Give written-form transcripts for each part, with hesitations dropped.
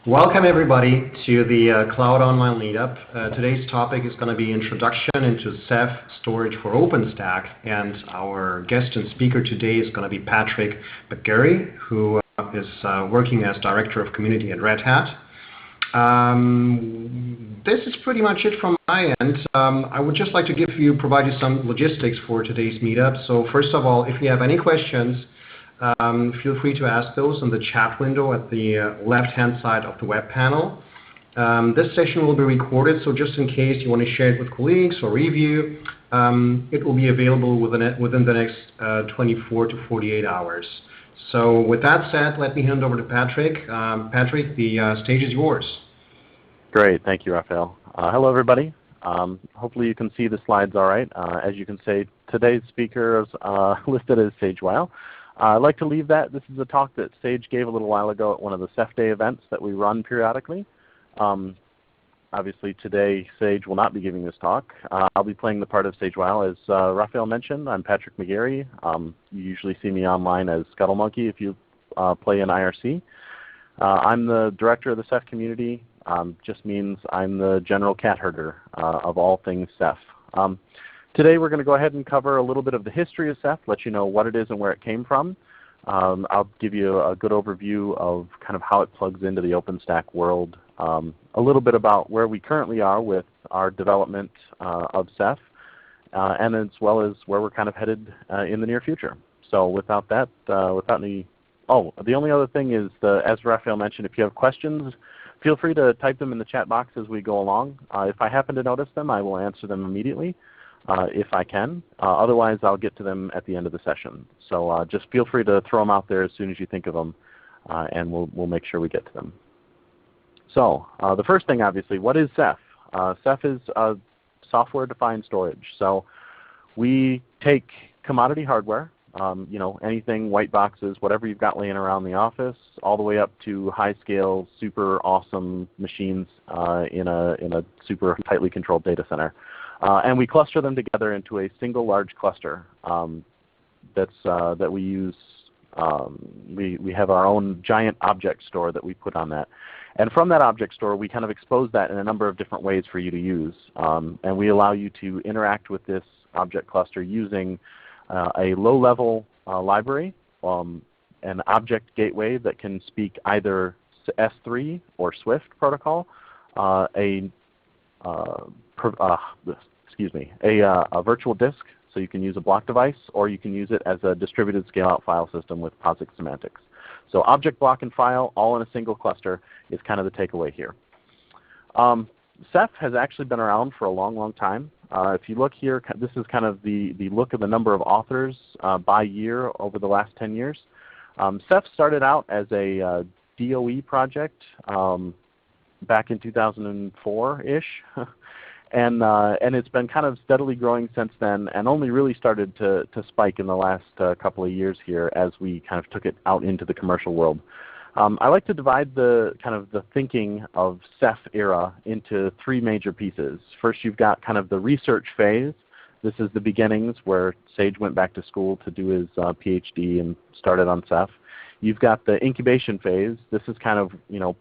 Welcome everybody to the Cloud Online Meetup. Today's topic is going to be Introduction into Ceph Storage for OpenStack, and our guest and speaker today is going to be Patrick McGarry, who is working as Director of Community at Red Hat. This is pretty much it from my end. I would just like to provide you some logistics for today's meetup. So first of all, if you have any questions, feel free to ask those in the chat window at the left-hand side of the web panel. This session will be recorded, so just in case you want to share it with colleagues or review, it will be available within the next 24 to 48 hours. So with that said, let me hand over to Patrick. Patrick, the stage is yours. Great, thank you, Raphael. Hello, everybody. Hopefully you can see the slides all right. As you can see, today's speaker is listed as Sage Weil. I'd like to leave that. This is a talk that Sage gave a little while ago at one of the Ceph Day events that we run periodically. Obviously today Sage will not be giving this talk. I'll be playing the part of Sage Weil. As Raphael mentioned, I'm Patrick McGarry. You usually see me online as Scuttle Monkey if you play in IRC. I'm the director of the Ceph community. Just means I'm the general cat herder of all things Ceph. Today we're going to go ahead and cover a little bit of the history of Ceph, let you know what it is and where it came from. I'll give you a good overview of kind of how it plugs into the OpenStack world, a little bit about where we currently are with our development of Ceph, and as well as where we're kind of headed in the near future. So without that, the only other thing is, as Raphael mentioned, if you have questions, feel free to type them in the chat box as we go along. If I happen to notice them, I will answer them immediately. If I can. Otherwise, I'll get to them at the end of the session. So just feel free to throw them out there as soon as you think of them, and we'll make sure we get to them. So the first thing, obviously, what is Ceph? Ceph is software-defined storage. So we take commodity hardware, anything, white boxes, whatever you've got laying around the office, all the way up to high-scale, super awesome machines in a super tightly controlled data center. And we cluster them together into a single large cluster that we use. We have our own giant object store that we put on that. And from that object store, we kind of expose that in a number of different ways for you to use. And we allow you to interact with this object cluster using a low-level library, an object gateway that can speak either S3 or Swift protocol, a virtual disk, so you can use a block device, or you can use it as a distributed scale-out file system with POSIX semantics. So object, block, and file all in a single cluster is kind of the takeaway here. Ceph has actually been around for a long, long time. If you look here, this is kind of the look of the number of authors by year over the last 10 years. Ceph started out as a DOE project back in 2004-ish. And it's been kind of steadily growing since then, and only really started to spike in the last couple of years here as we kind of took it out into the commercial world. I like to divide the thinking of Ceph era into three major pieces. First, you've got kind of the research phase. This is the beginnings where Sage went back to school to do his PhD and started on Ceph. You've got the incubation phase. This is kind of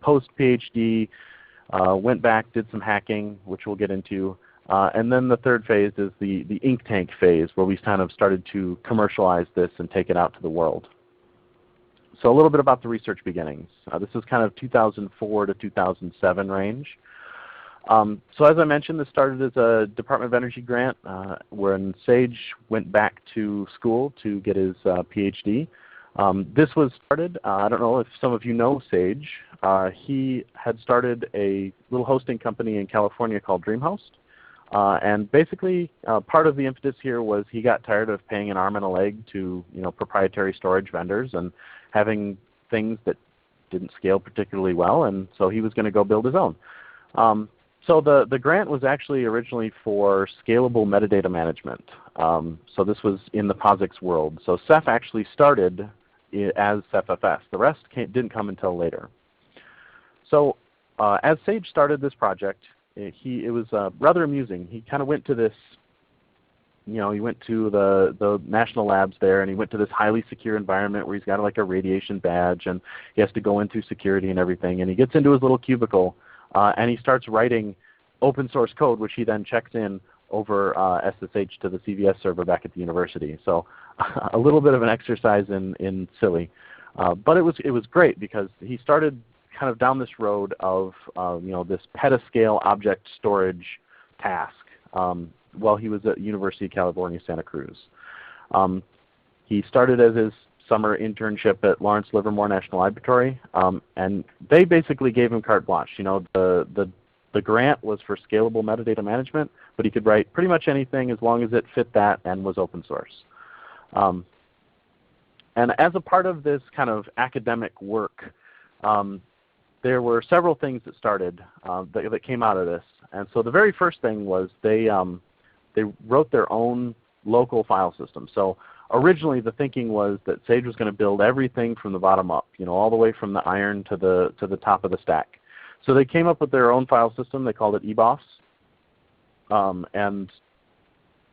post-PhD. Went back, did some hacking, which we'll get into. And then the third phase is the Inktank phase, where we kind of started to commercialize this and take it out to the world. So a little bit about the research beginnings. This is kind of 2004 to 2007 range. So as I mentioned, this started as a Department of Energy grant when Sage went back to school to get his PhD. This was started, I don't know if some of you know Sage. He had started a little hosting company in California called DreamHost. And basically part of the impetus here was he got tired of paying an arm and a leg to proprietary storage vendors and having things that didn't scale particularly well, and so he was going to go build his own. So the grant was actually originally for scalable metadata management. So this was in the POSIX world. So Ceph actually started as CephFS. The rest didn't come until later. So as Sage started this project, it was rather amusing. He kind of went to this he went to the national labs there, and he went to this highly secure environment where he's got like a radiation badge, and he has to go into security and everything. And he gets into his little cubicle, and he starts writing open source code, which he then checks in over SSH to the CVS server back at the university. So a little bit of an exercise in silly, but it was great because he started kind of down this road of this petascale object storage task while he was at University of California, Santa Cruz. He started as his summer internship at Lawrence Livermore National Laboratory, and they basically gave him carte blanche. The grant was for scalable metadata management, but he could write pretty much anything as long as it fit that and was open source. And as a part of this kind of academic work, there were several things that started that came out of this. And so the very first thing was they wrote their own local file system. So originally the thinking was that Sage was going to build everything from the bottom up, all the way from the iron to the top of the stack. So they came up with their own file system. They called it eBOS. And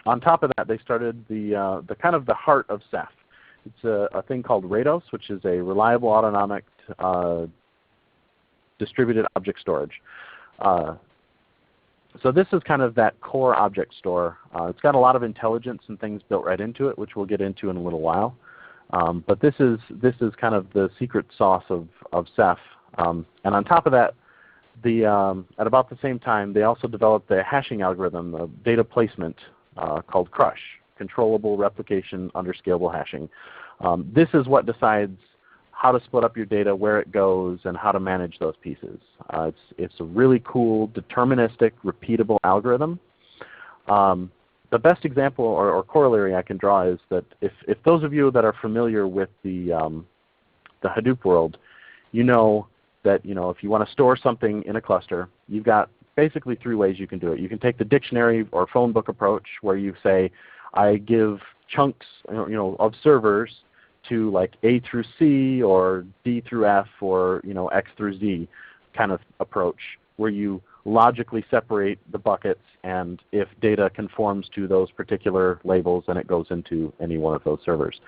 on top of that, they started the kind of the heart of Ceph. It's a thing called RADOS, which is a reliable autonomic distributed object storage. So this is kind of that core object store. It's got a lot of intelligence and things built right into it, which we'll get into in a little while. But this is kind of the secret sauce of Ceph. And on top of that, at about the same time, they also developed a hashing algorithm, a data placement called CRUSH, Controllable Replication Under Scalable Hashing. This is what decides how to split up your data, where it goes, and how to manage those pieces. It's a really cool, deterministic, repeatable algorithm. The best example or corollary I can draw is that if those of you that are familiar with the Hadoop world, you know that if you want to store something in a cluster, you've got basically three ways you can do it. You can take the dictionary or phone book approach, where you say, I give chunks of servers to like A through C or D through F or X through Z kind of approach, where you logically separate the buckets, and if data conforms to those particular labels, then it goes into any one of those servers.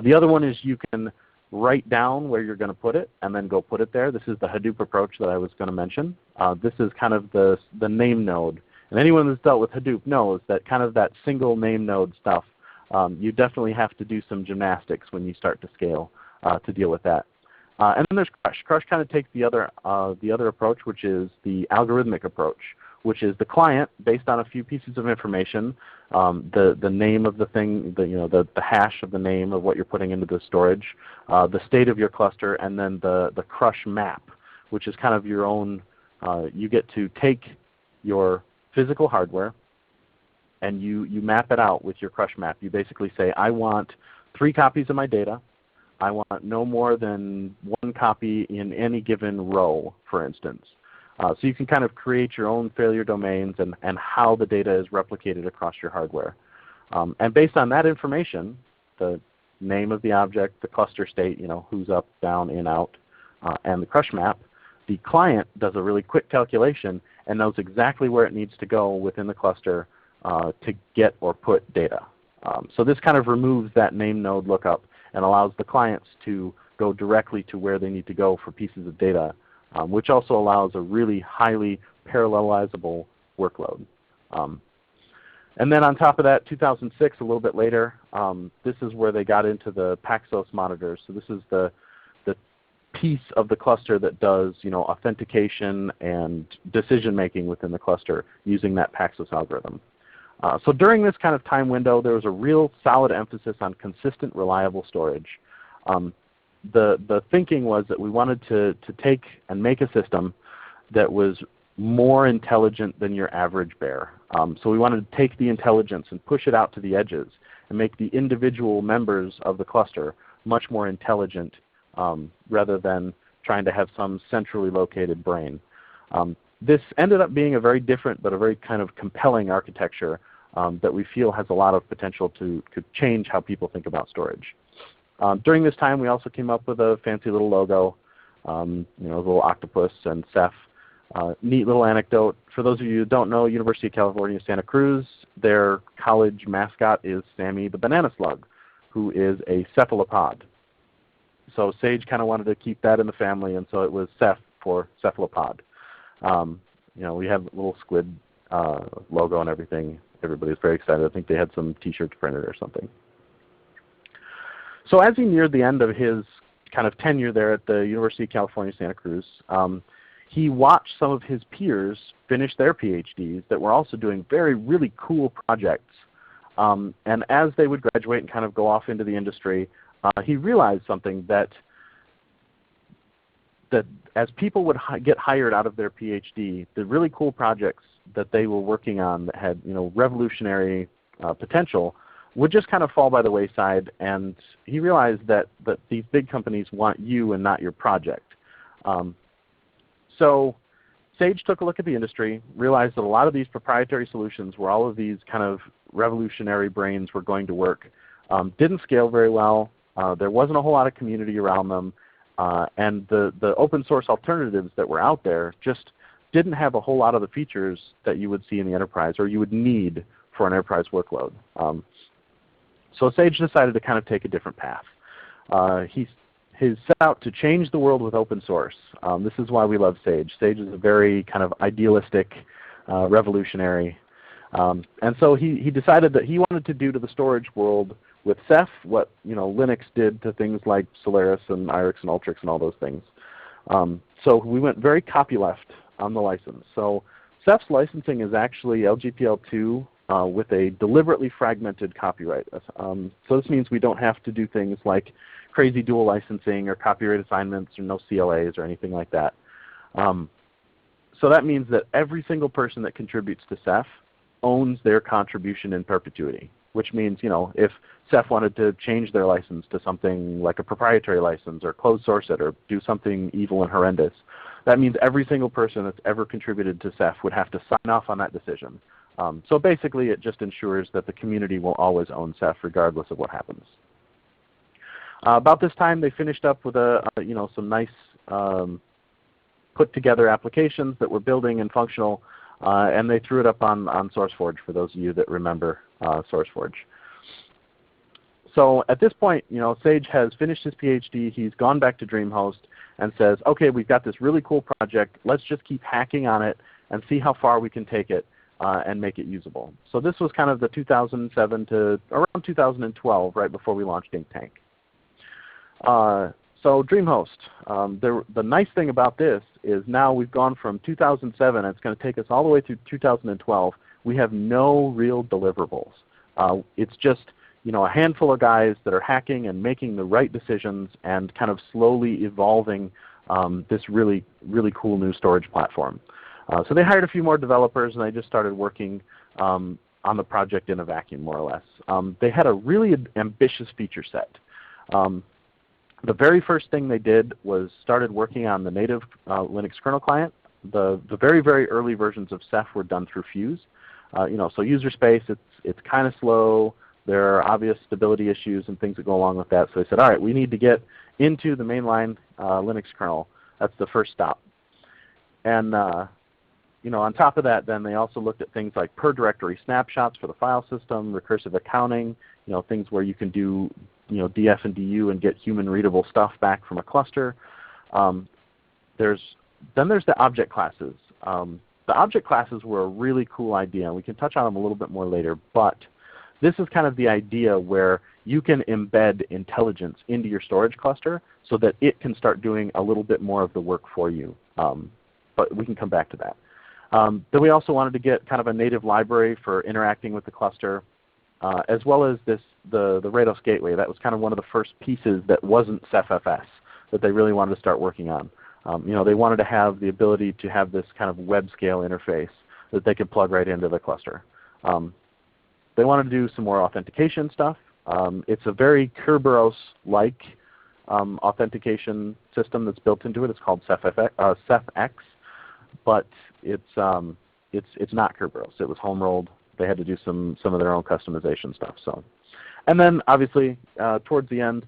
The other one is you can write down where you're going to put it and then go put it there. This is the Hadoop approach that I was going to mention. This is kind of the name node. And anyone that's dealt with Hadoop knows that kind of that single name node stuff, you definitely have to do some gymnastics when you start to scale to deal with that. And then there's CRUSH. CRUSH kind of takes the other approach, which is the algorithmic approach, which is the client based on a few pieces of information, the name of the thing, the hash of the name of what you're putting into the storage, the state of your cluster, and then the CRUSH map, which is kind of your own. You get to take your physical hardware and you map it out with your CRUSH map. You basically say, I want 3 copies of my data. I want no more than 1 copy in any given row, for instance. So you can kind of create your own failure domains and how the data is replicated across your hardware. And based on that information, the name of the object, the cluster state, who's up, down, in, out, and the CRUSH map, the client does a really quick calculation and knows exactly where it needs to go within the cluster to get or put data. So this kind of removes that name node lookup and allows the clients to go directly to where they need to go for pieces of data, which also allows a really highly parallelizable workload. And then on top of that, 2006, a little bit later, this is where they got into the Paxos monitors. So this is the piece of the cluster that does authentication and decision making within the cluster using that Paxos algorithm. So during this kind of time window, there was a real solid emphasis on consistent, reliable storage. The thinking was that we wanted to take and make a system that was more intelligent than your average bear. So we wanted to take the intelligence and push it out to the edges and make the individual members of the cluster much more intelligent rather than trying to have some centrally located brain. This ended up being a very different but a very kind of compelling architecture that we feel has a lot of potential to change how people think about storage. During this time, we also came up with a fancy little logo, a little octopus and Ceph. Neat little anecdote. For those of you who don't know, University of California, Santa Cruz, their college mascot is Sammy the banana slug, who is a cephalopod. So Sage kind of wanted to keep that in the family, and so it was Ceph for cephalopod. We have a little squid logo and everything. Everybody's very excited. I think they had some T-shirts printed or something. So as he neared the end of his kind of tenure there at the University of California, Santa Cruz, he watched some of his peers finish their PhDs that were also doing really cool projects. And as they would graduate and kind of go off into the industry, he realized something that as people would get hired out of their PhD, the really cool projects that they were working on that had revolutionary potential would just kind of fall by the wayside. And he realized that these big companies want you and not your project. So Sage took a look at the industry, realized that a lot of these proprietary solutions where all of these kind of revolutionary brains were going to work didn't scale very well. There wasn't a whole lot of community around them. And the open source alternatives that were out there just didn't have a whole lot of the features that you would see in the enterprise or you would need for an enterprise workload. So Sage decided to kind of take a different path. He set out to change the world with open source. This is why we love Sage. Sage is a very kind of idealistic, revolutionary. And so he decided that he wanted to do to the storage world with Ceph what Linux did to things like Solaris and IRIX and Ultrix and all those things. So we went very copyleft on the license. So Ceph's licensing is actually LGPL2 with a deliberately fragmented copyright. So this means we don't have to do things like crazy dual licensing or copyright assignments or no CLAs or anything like that. So that means that every single person that contributes to Ceph owns their contribution in perpetuity, which means if Ceph wanted to change their license to something like a proprietary license or closed source it or do something evil and horrendous, that means every single person that's ever contributed to Ceph would have to sign off on that decision. So basically it just ensures that the community will always own Ceph regardless of what happens. About this time they finished up with some nice put together applications that were building and functional, and they threw it up on SourceForge for those of you that remember SourceForge. So at this point, Sage has finished his PhD. He's gone back to DreamHost and says, okay, we've got this really cool project. Let's just keep hacking on it and see how far we can take it and make it usable. So this was kind of the 2007 to around 2012, right before we launched Inktank. So DreamHost, the nice thing about this is now we've gone from 2007, and it's going to take us all the way through 2012. We have no real deliverables. It's just a handful of guys that are hacking and making the right decisions and kind of slowly evolving this really cool new storage platform. So they hired a few more developers, and they just started working on the project in a vacuum, more or less. They had a really ambitious feature set. The very first thing they did was started working on the native Linux kernel client. The very early versions of Ceph were done through Fuse. So user space, it's kind of slow. There are obvious stability issues and things that go along with that. So they said, all right, we need to get into the mainline Linux kernel. That's the first stop. And on top of that, then they also looked at things like per directory snapshots for the file system, recursive accounting, things where you can do df and du and get human readable stuff back from a cluster. There's the object classes. The object classes were a really cool idea, and we can touch on them a little bit more later, but this is kind of the idea where you can embed intelligence into your storage cluster so that it can start doing a little bit more of the work for you. But we can come back to that. Then we also wanted to get kind of a native library for interacting with the cluster, as well as the Rados gateway. That was kind of one of the first pieces that wasn't CephFS that they really wanted to start working on. They wanted to have the ability to have this kind of web scale interface that they could plug right into the cluster. They wanted to do some more authentication stuff. It's a very Kerberos-like authentication system that's built into it. It's called CephX, but it's not Kerberos. It was home rolled. They had to do some of their own customization stuff. So, and then obviously towards the end,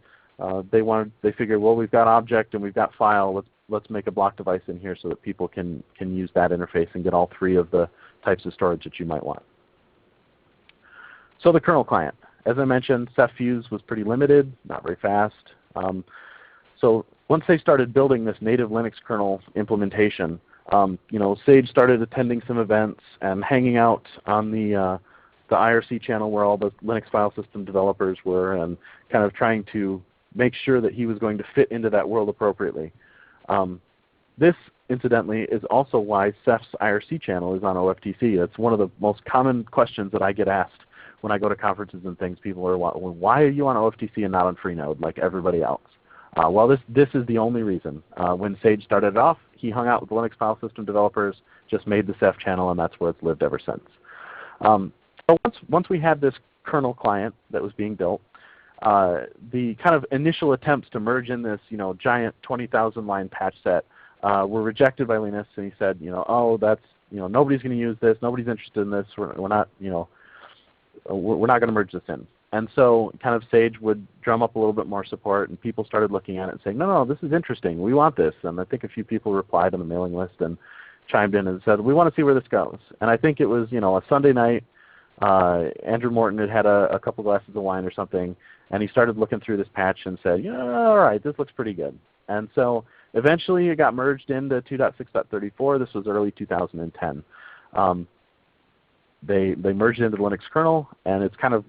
they figured, well, we've got object and we've got file. let's make a block device in here so that people can use that interface and get all three of the types of storage that you might want. So the kernel client. As I mentioned, CephFuse was pretty limited, not very fast. So once they started building this native Linux kernel implementation, Sage started attending some events and hanging out on the IRC channel where all the Linux file system developers were, and kind of trying to make sure that he was going to fit into that world appropriately. This, incidentally, is also why Ceph's IRC channel is on OFTC. It's one of the most common questions that I get asked when I go to conferences and things. People are, well, why are you on OFTC and not on Freenode like everybody else? Well, this is the only reason. When Sage started it off, he hung out with Linux file system developers, just made the Ceph channel, and that's where it's lived ever since. So once we had this kernel client that was being built, the kind of initial attempts to merge in this giant 20,000 line patch set were rejected by Linus, and he said, oh, that's nobody's going to use this, nobody's interested in this, we're not going to merge this in. And so kind of Sage would drum up a little bit more support, and people started looking at it and saying, no, this is interesting, we want this. And I think a few people replied on the mailing list and chimed in and said, we want to see where this goes. And I think it was a Sunday night. Andrew Morton had a couple glasses of wine or something, and he started looking through this patch and said, all right, this looks pretty good. And so eventually it got merged into 2.6.34. This was early 2010. They merged into the Linux kernel, and it's kind of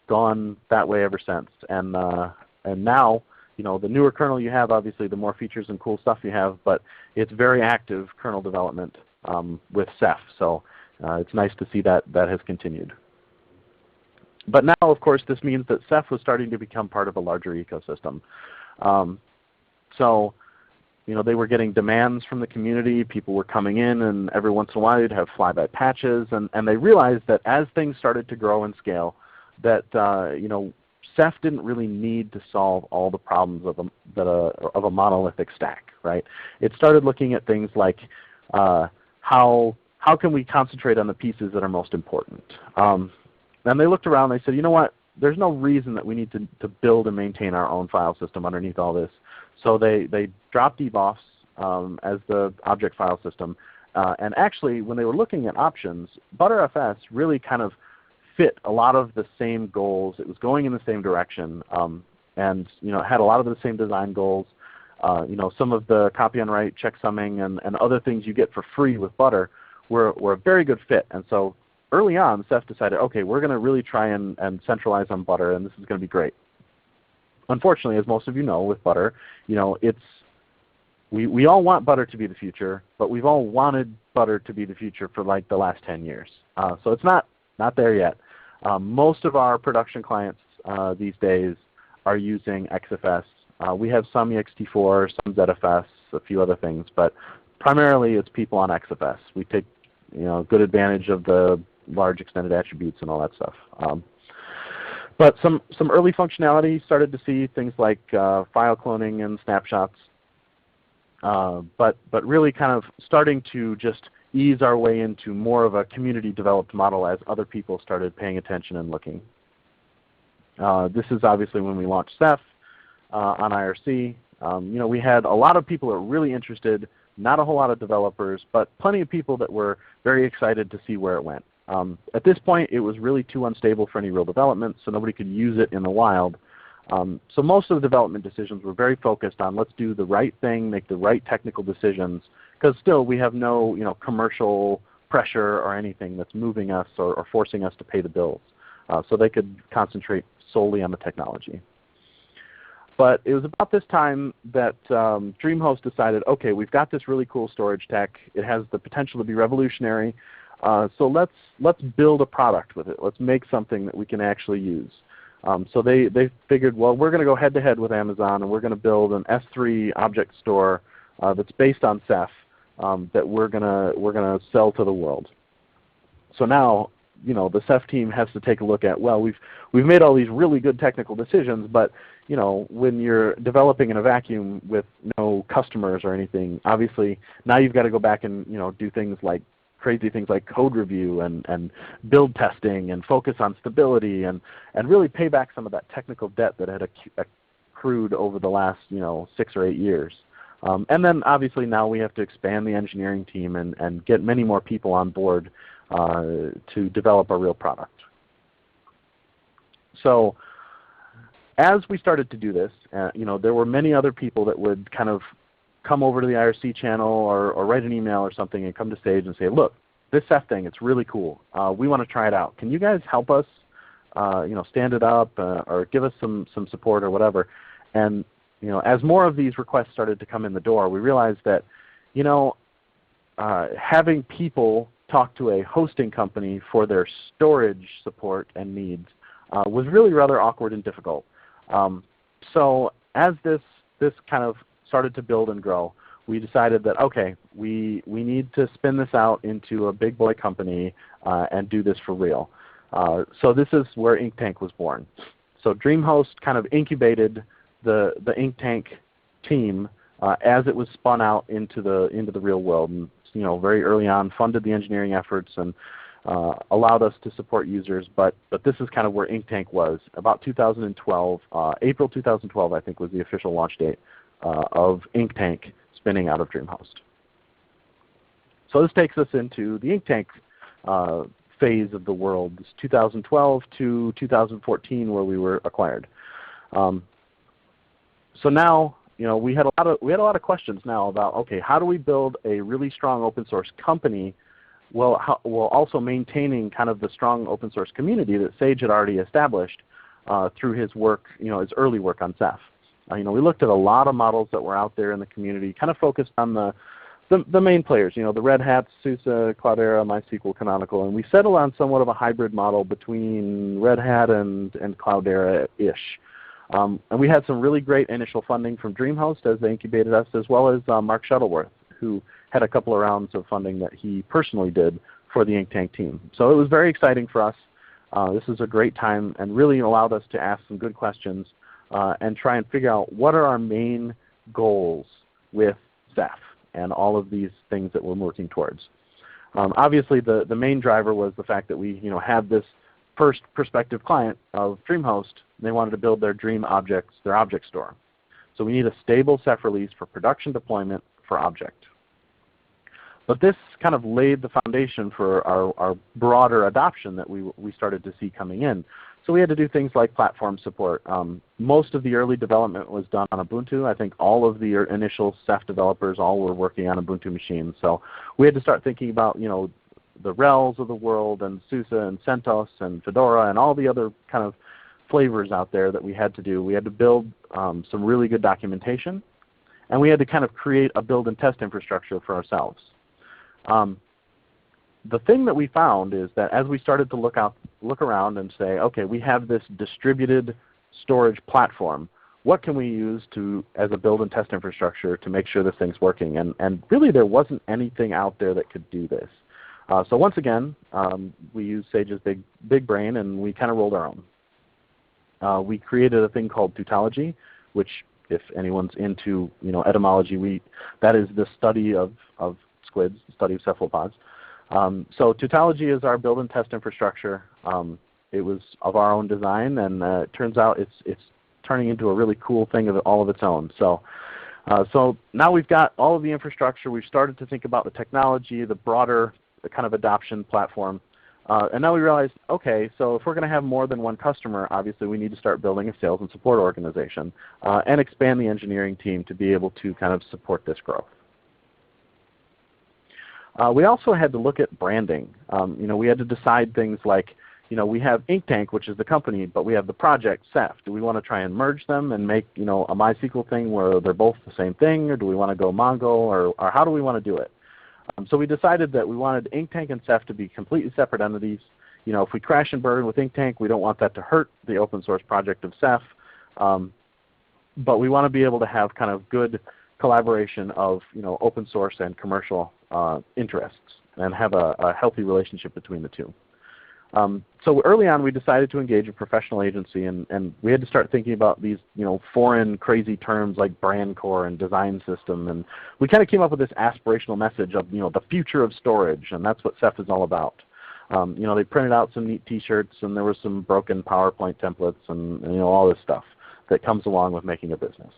gone that way ever since. And now, the newer kernel you have, obviously the more features and cool stuff you have, but it's very active kernel development with Ceph. So it's nice to see that has continued. But now, of course, this means that Ceph was starting to become part of a larger ecosystem. So they were getting demands from the community. People were coming in, and every once in a while you'd have flyby patches. And they realized that as things started to grow and scale, that Ceph didn't really need to solve all the problems of a monolithic stack, right? It started looking at things like how can we concentrate on the pieces that are most important. And they looked around and they said, you know what, there's no reason that we need to build and maintain our own file system underneath all this. So they dropped DBOS as the object file system. And actually, when they were looking at options, ButterFS really kind of fit a lot of the same goals. It was going in the same direction, and had a lot of the same design goals. Some of the copy on write, checksumming, and other things you get for free with Butter were a very good fit. And so early on, Ceph decided, okay, we're going to really try and centralize on Butter, and this is going to be great. Unfortunately, as most of you know, with Butter, we all want Butter to be the future, but we've all wanted Butter to be the future for like the last 10 years. So it's not there yet. Most of our production clients these days are using CephFS. We have some ext4, some ZFS, a few other things, but primarily it's people on CephFS. We take good advantage of the large extended attributes and all that stuff. But some early functionality started to see things like file cloning and snapshots, but really kind of starting to just ease our way into more of a community developed model as other people started paying attention and looking. This is obviously when we launched Ceph on IRC. We had a lot of people that were really interested, not a whole lot of developers, but plenty of people that were very excited to see where it went. At this point, it was really too unstable for any real development, so nobody could use it in the wild. So most of the development decisions were very focused on let's do the right thing, make the right technical decisions, because still we have no commercial pressure or anything that's moving us or forcing us to pay the bills. So they could concentrate solely on the technology. But it was about this time that DreamHost decided, okay, we've got this really cool storage tech. It has the potential to be revolutionary. So let's build a product with it. Let's make something that we can actually use. So they figured, well, we're going to go head-to-head with Amazon, and we're going to build an S3 object store that's based on Ceph that we're gonna sell to the world. So now, the Ceph team has to take a look at, well, we've made all these really good technical decisions, but when you're developing in a vacuum with no customers or anything, obviously now you've got to go back and do things like crazy things like code review and build testing and focus on stability and really pay back some of that technical debt that had accrued over the last 6 or 8 years. And then obviously now we have to expand the engineering team and get many more people on board to develop a real product. So as we started to do this, there were many other people that would kind of come over to the IRC channel or write an email or something and come to stage and say, look, this Ceph thing, it's really cool. We want to try it out. Can you guys help us stand it up or give us some support or whatever? And as more of these requests started to come in the door, we realized that having people talk to a hosting company for their storage support and needs was really rather awkward and difficult. So as this kind of started to build and grow, we decided that, okay, we need to spin this out into a big boy company and do this for real. So this is where Inktank was born. So DreamHost kind of incubated the Inktank team as it was spun out into the real world, and very early on funded the engineering efforts and allowed us to support users. But this is kind of where Inktank was. About 2012, April 2012, I think was the official launch date of Inktank spinning out of DreamHost. So this takes us into the Inktank phase of the world. This 2012 to 2014, where we were acquired. So now, we had a lot of questions now about, okay, how do we build a really strong open source company while also maintaining kind of the strong open source community that Sage had already established through his work, his early work on Ceph. We looked at a lot of models that were out there in the community, kind of focused on the main players, the Red Hats, SUSE, Cloudera, MySQL, Canonical, and we settled on somewhat of a hybrid model between Red Hat and Cloudera-ish. And we had some really great initial funding from DreamHost as they incubated us, as well as Mark Shuttleworth, who had a couple of rounds of funding that he personally did for the Inktank team. So it was very exciting for us. This was a great time and really allowed us to ask some good questions and try and figure out what are our main goals with Ceph and all of these things that we're working towards. Obviously the main driver was the fact that we had this first prospective client of DreamHost. They wanted to build their dream objects, their object store. So we need a stable Ceph release for production deployment for object. But this kind of laid the foundation for our broader adoption that we started to see coming in. So we had to do things like platform support. Most of the early development was done on Ubuntu. I think all of the initial Ceph developers all were working on Ubuntu machines. So we had to start thinking about the RHELs of the world and SUSE and CentOS and Fedora and all the other kind of flavors out there that we had to do. We had to build some really good documentation, and we had to kind of create a build and test infrastructure for ourselves. The thing that we found is that as we started to look around and say, okay, we have this distributed storage platform. What can we use as a build and test infrastructure to make sure this thing's working? And really there wasn't anything out there that could do this. So once again, we used Sage's big brain, and we kind of rolled our own. We created a thing called tautology, which, if anyone's into etymology, that is the study of squids, the study of cephalopods. So tautology is our build and test infrastructure. It was of our own design, and it turns out it's turning into a really cool thing all of its own. So now we've got all of the infrastructure. We've started to think about the technology, the broader kind of adoption platform. And now we realize, okay, so if we're going to have more than one customer, obviously we need to start building a sales and support organization and expand the engineering team to be able to kind of support this growth. We also had to look at branding. We had to decide things like, we have Inktank, which is the company, but we have the project, Ceph. Do we want to try and merge them and make a MySQL thing where they're both the same thing, or do we want to go Mongo, or how do we want to do it? So we decided that we wanted Inktank and Ceph to be completely separate entities. If we crash and burn with Inktank, we don't want that to hurt the open source project of Ceph. But we want to be able to have kind of good collaboration of open source and commercial interests and have a healthy relationship between the two. So early on we decided to engage a professional agency, and we had to start thinking about these foreign crazy terms like brand core and design system, and we kind of came up with this aspirational message of the future of storage, and that's what Ceph is all about. They printed out some neat t-shirts, and there were some broken PowerPoint templates and all this stuff that comes along with making a business.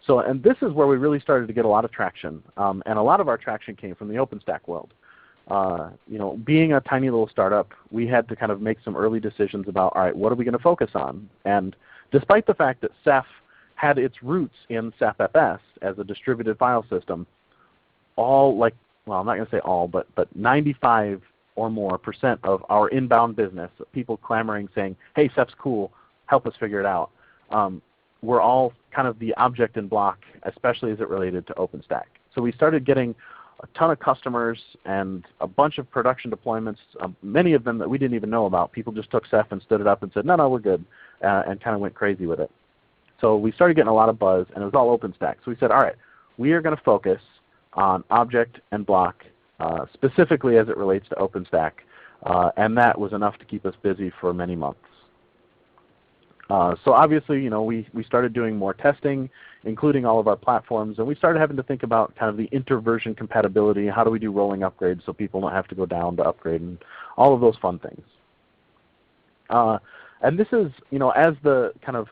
So, and this is where we really started to get a lot of traction, and a lot of our traction came from the OpenStack world. Being a tiny little startup, we had to kind of make some early decisions about, all right, what are we going to focus on? And despite the fact that Ceph had its roots in CephFS as a distributed file system, I'm not going to say all, but 95 or more % of our inbound business, people clamoring saying, hey, Ceph's cool, help us figure it out, were all kind of the object and block, especially as it related to OpenStack. So we started getting a ton of customers and a bunch of production deployments, many of them that we didn't even know about. People just took Ceph and stood it up and said, no, we're good, and kind of went crazy with it. So we started getting a lot of buzz, and it was all OpenStack. So we said, all right, we are going to focus on object and block, specifically as it relates to OpenStack, and that was enough to keep us busy for many months. So obviously, we started doing more testing, including all of our platforms, and we started having to think about kind of the inter-version compatibility. How do we do rolling upgrades so people don't have to go down to upgrade, and all of those fun things. And this is, as the kind of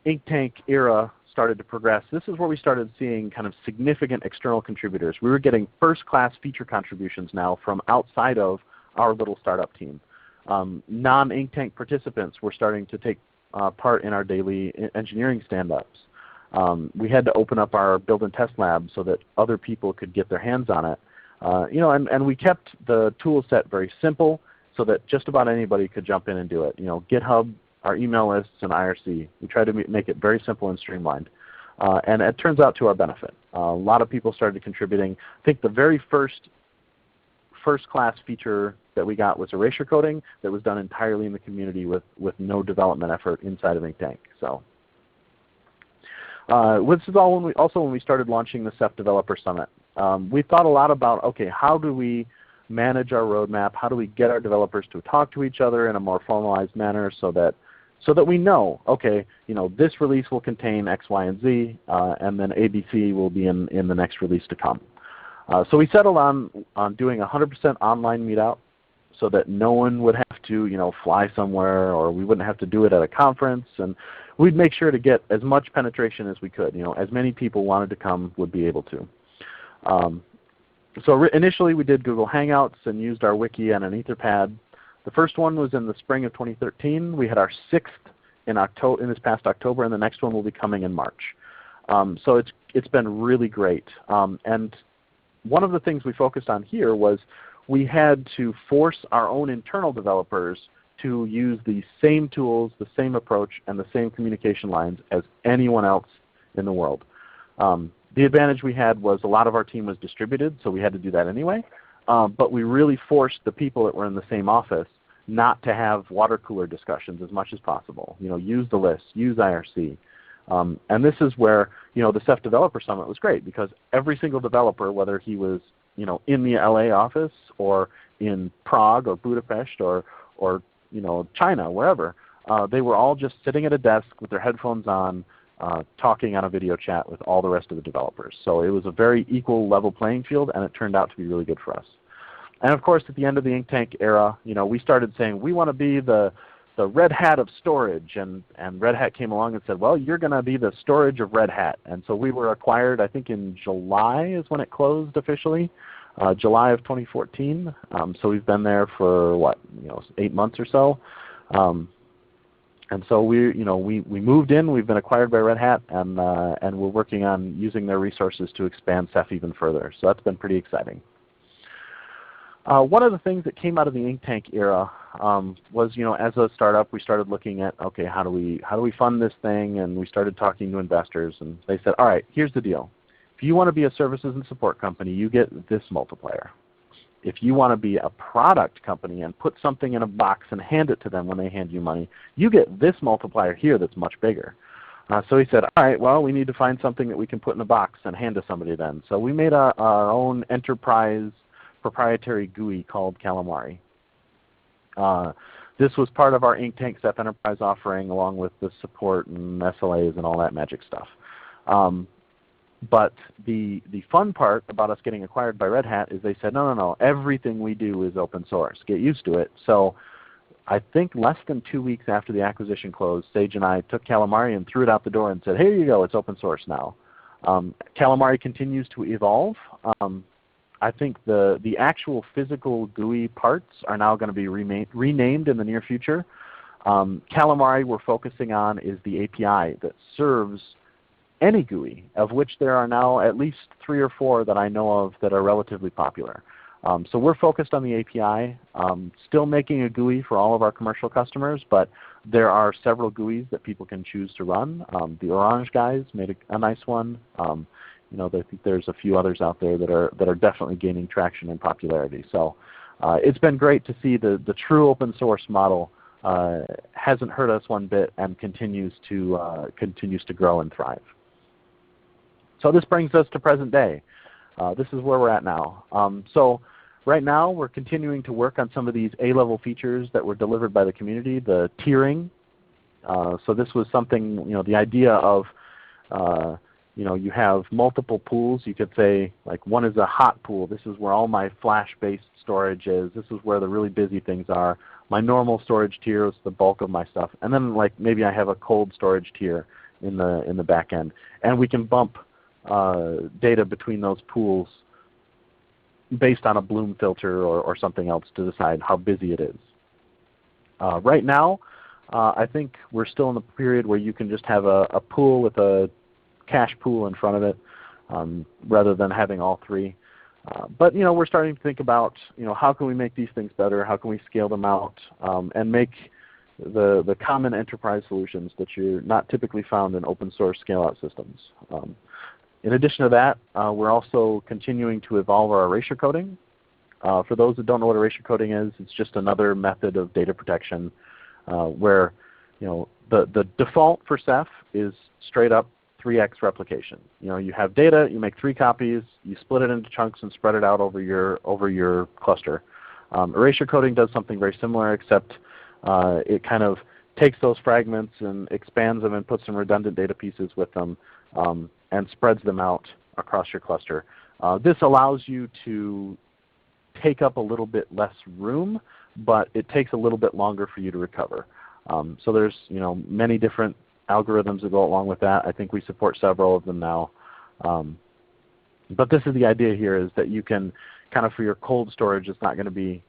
Inktank era started to progress, this is where we started seeing kind of significant external contributors. We were getting first-class feature contributions now from outside of our little startup team. Non-Inktank participants were starting to take part in our daily engineering stand-ups. We had to open up our build and test lab so that other people could get their hands on it. And we kept the tool set very simple so that just about anybody could jump in and do it. GitHub, our email lists, and IRC. We tried to make it very simple and streamlined. And it turns out to our benefit. A lot of people started contributing. I think the very first-class feature that we got was erasure coding that was done entirely in the community with no development effort inside of Inktank. So this is all when we started launching the Ceph Developer Summit. We thought a lot about, okay, how do we manage our roadmap? How do we get our developers to talk to each other in a more formalized manner so that we know, okay, this release will contain X, Y, and Z, and then ABC will be in the next release to come. So we settled on doing 100% online meetup so that no one would have to fly somewhere, or we wouldn't have to do it at a conference, and we'd make sure to get as much penetration as we could. As many people wanted to come would be able to. So initially we did Google Hangouts and used our wiki and an Etherpad. The first one was in the spring of 2013. We had our 6th in this past October, and the next one will be coming in March. So it's been really great. And one of the things we focused on here was we had to force our own internal developers to use the same tools, the same approach, and the same communication lines as anyone else in the world. The advantage we had was a lot of our team was distributed, so we had to do that anyway. But we really forced the people that were in the same office not to have water cooler discussions as much as possible. Use the list, use IRC. And this is where the Ceph Developer Summit was great, because every single developer, whether he was in the LA office or in Prague or Budapest or China, wherever, they were all just sitting at a desk with their headphones on, talking on a video chat with all the rest of the developers. So it was a very equal level playing field, and it turned out to be really good for us. And of course, at the end of the Inktank era, we started saying we want to be the Red Hat of storage, and Red Hat came along and said, well, you're going to be the storage of Red Hat. And so we were acquired, I think in July is when it closed officially, July of 2014. So we've been there for what, 8 months or so. And so we moved in. We've been acquired by Red Hat, and we're working on using their resources to expand Ceph even further. So that's been pretty exciting. One of the things that came out of the Inktank era was, as a startup, we started looking at, okay, how do we fund this thing? And we started talking to investors, and they said, all right, here's the deal. If you want to be a services and support company, you get this multiplier. If you want to be a product company and put something in a box and hand it to them when they hand you money, you get this multiplier here that's much bigger. So he said, all right, well, we need to find something that we can put in a box and hand to somebody then. So we made our own enterprise proprietary GUI called Calamari. This was part of our Inktank Ceph Enterprise offering, along with the support and SLAs and all that magic stuff. But the fun part about us getting acquired by Red Hat is they said, no, everything we do is open source. Get used to it. So I think less than 2 weeks after the acquisition closed, Sage and I took Calamari and threw it out the door and said, here you go, it's open source now. Calamari continues to evolve. I think the actual physical GUI parts are now going to be renamed in the near future. Calamari we're focusing on is the API that serves any GUI, of which there are now at least 3 or 4 that I know of that are relatively popular. So we're focused on the API, still making a GUI for all of our commercial customers, but there are several GUIs that people can choose to run. The Orange guys made a nice one. I think there's a few others out there that are definitely gaining traction and popularity. So it's been great to see the true open source model hasn't hurt us one bit and continues to grow and thrive. So this brings us to present day. This is where we're at now. So right now we're continuing to work on some of these A-level features that were delivered by the community, the tiering. So this was something, the idea of you have multiple pools. You could say like one is a hot pool. This is where all my flash-based storage is. This is where the really busy things are. My normal storage tier is the bulk of my stuff. And then like maybe I have a cold storage tier in the back end. And we can bump data between those pools based on a Bloom filter or something else to decide how busy it is. Right now, I think we're still in the period where you can just have a pool with a cache pool in front of it rather than having all 3. But we're starting to think about how can we make these things better, how can we scale them out, and make the common enterprise solutions that you're not typically found in open source scale-out systems. In addition to that, we're also continuing to evolve our erasure coding. For those that don't know what erasure coding is, it's just another method of data protection where the default for Ceph is straight up 3x replication. You have data, you make 3 copies, you split it into chunks and spread it out over your cluster. Erasure coding does something very similar, except it kind of takes those fragments and expands them and puts some redundant data pieces with them and spreads them out across your cluster. This allows you to take up a little bit less room, but it takes a little bit longer for you to recover. So there's many different algorithms that go along with that. I think we support several of them now. But this is the idea here, is that you can kind of, for your cold storage, it's not going to be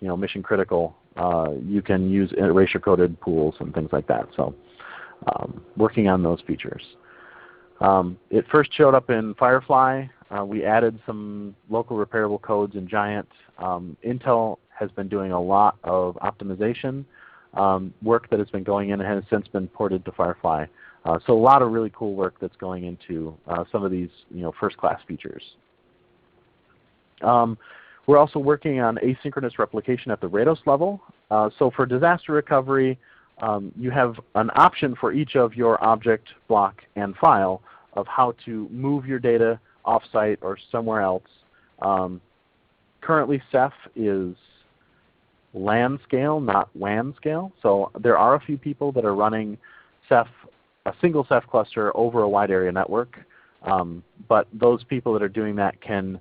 mission critical. You can use erasure coded pools and things like that. So working on those features. It first showed up in Firefly. We added some local repairable codes in Giant. Intel has been doing a lot of optimization work that has been going in and has since been ported to Firefly. So a lot of really cool work that's going into some of these first-class features. We're also working on asynchronous replication at the Rados level. So for disaster recovery, you have an option for each of your object, block, and file of how to move your data offsite or somewhere else. Currently Ceph is LAN scale, not WAN scale. So there are a few people that are running Ceph, a single Ceph cluster over a wide area network. But those people that are doing that can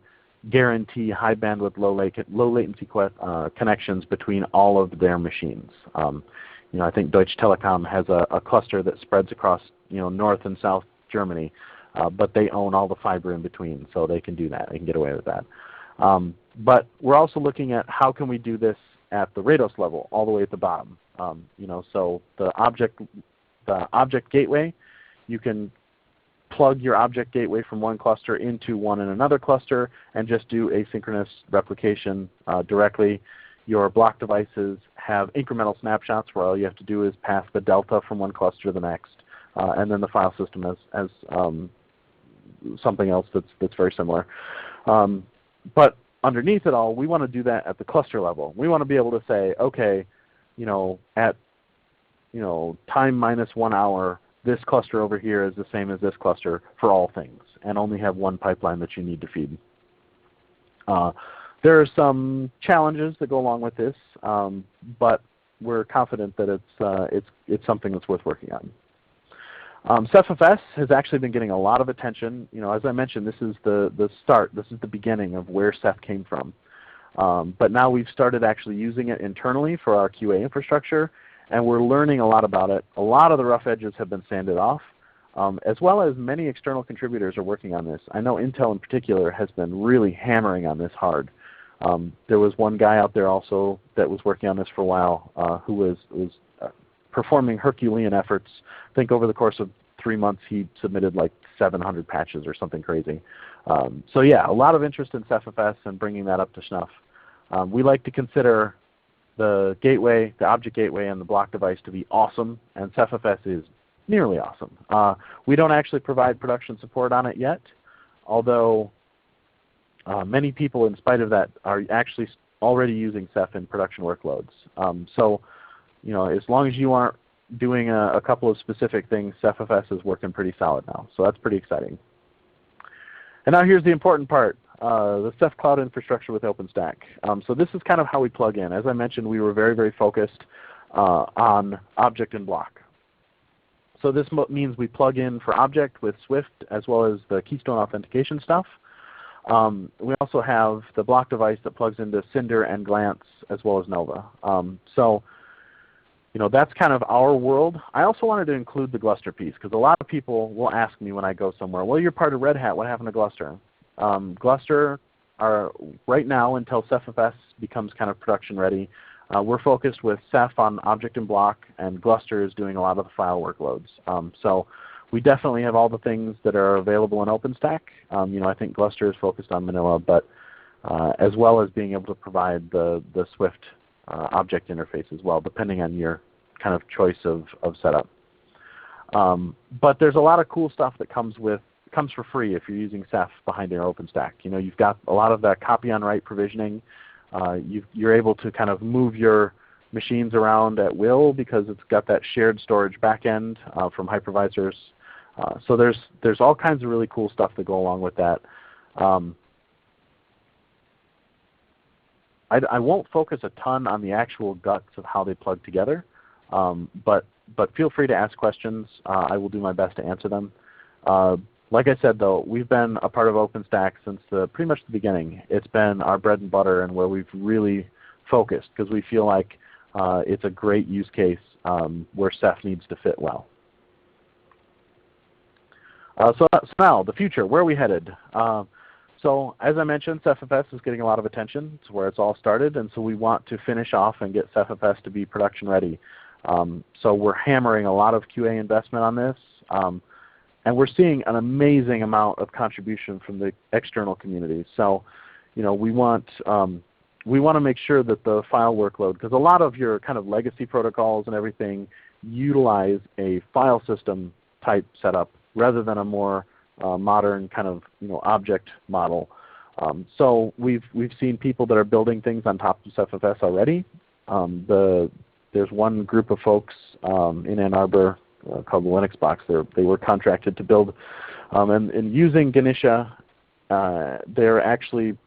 guarantee high bandwidth, low latency connections between all of their machines. I think Deutsche Telekom has a cluster that spreads across North and South Germany, but they own all the fiber in between, so they can do that. They can get away with that. But we're also looking at how can we do this at the Rados level, all the way at the bottom. So the object gateway, you can plug your object gateway from one cluster into one in another cluster and just do asynchronous replication directly. Your block devices have incremental snapshots where all you have to do is pass the delta from one cluster to the next, and then the file system has something else that's very similar. But underneath it all, we want to do that at the cluster level. We want to be able to say, okay, at time minus 1 hour, this cluster over here is the same as this cluster for all things, and only have one pipeline that you need to feed. There are some challenges that go along with this, but we're confident that it's something that's worth working on. CephFS has actually been getting a lot of attention. As I mentioned, this is the start. This is the beginning of where Ceph came from. But now we've started actually using it internally for our QA infrastructure, and we're learning a lot about it. A lot of the rough edges have been sanded off. as well as many external contributors are working on this. I know Intel in particular has been really hammering on this hard. There was one guy out there also that was working on this for a while who was performing Herculean efforts. I think over the course of 3 months he submitted like 700 patches or something crazy. So yeah, a lot of interest in CephFS and bringing that up to snuff. We like to consider the gateway, the object gateway, and the block device to be awesome, and CephFS is nearly awesome. We don't actually provide production support on it yet, although many people, in spite of that, are actually already using Ceph in production workloads. So, you know, as long as you aren't doing a couple of specific things, CephFS is working pretty solid now. So that's pretty exciting. And now here's the important part, the Ceph Cloud infrastructure with OpenStack. So this is kind of how we plug in. As I mentioned, we were very, very focused on object and block. So this means we plug in for object with Swift as well as the keystone authentication stuff. We also have the block device that plugs into Cinder and Glance as well as Nova. So you know, that's kind of our world. I also wanted to include the Gluster piece because a lot of people will ask me when I go somewhere, well, you're part of Red Hat. What happened to Gluster? Gluster are right now, until CephFS becomes kind of production ready, we're focused with Ceph on object and block, and Gluster is doing a lot of the file workloads. So we definitely have all the things that are available in OpenStack. You know, I think Gluster is focused on Manila, but as well as being able to provide the Swift object interface as well, depending on your kind of choice of setup. But there's a lot of cool stuff that comes for free if you're using Ceph behind your OpenStack. You know, you've got a lot of that copy on write provisioning. You're able to kind of move your machines around at will because it's got that shared storage backend from hypervisors. So there's all kinds of really cool stuff that go along with that. I won't focus a ton on the actual guts of how they plug together, but feel free to ask questions. I will do my best to answer them. Like I said, though, we've been a part of OpenStack since pretty much the beginning. It's been our bread and butter and where we've really focused because we feel like it's a great use case where Ceph needs to fit well. So now, the future, where are we headed? So as I mentioned, CephFS is getting a lot of attention. It's where it's all started, and so we want to finish off and get CephFS to be production ready. So we're hammering a lot of QA investment on this, and we're seeing an amazing amount of contribution from the external community. So, you know, we want to make sure that the file workload, because a lot of your kind of legacy protocols and everything utilize a file system type setup rather than a more modern kind of object model. So we've seen people that are building things on top of CephFS already. There's one group of folks in Ann Arbor called the Linux Box. They were contracted to build, and using Ganesha, they're actually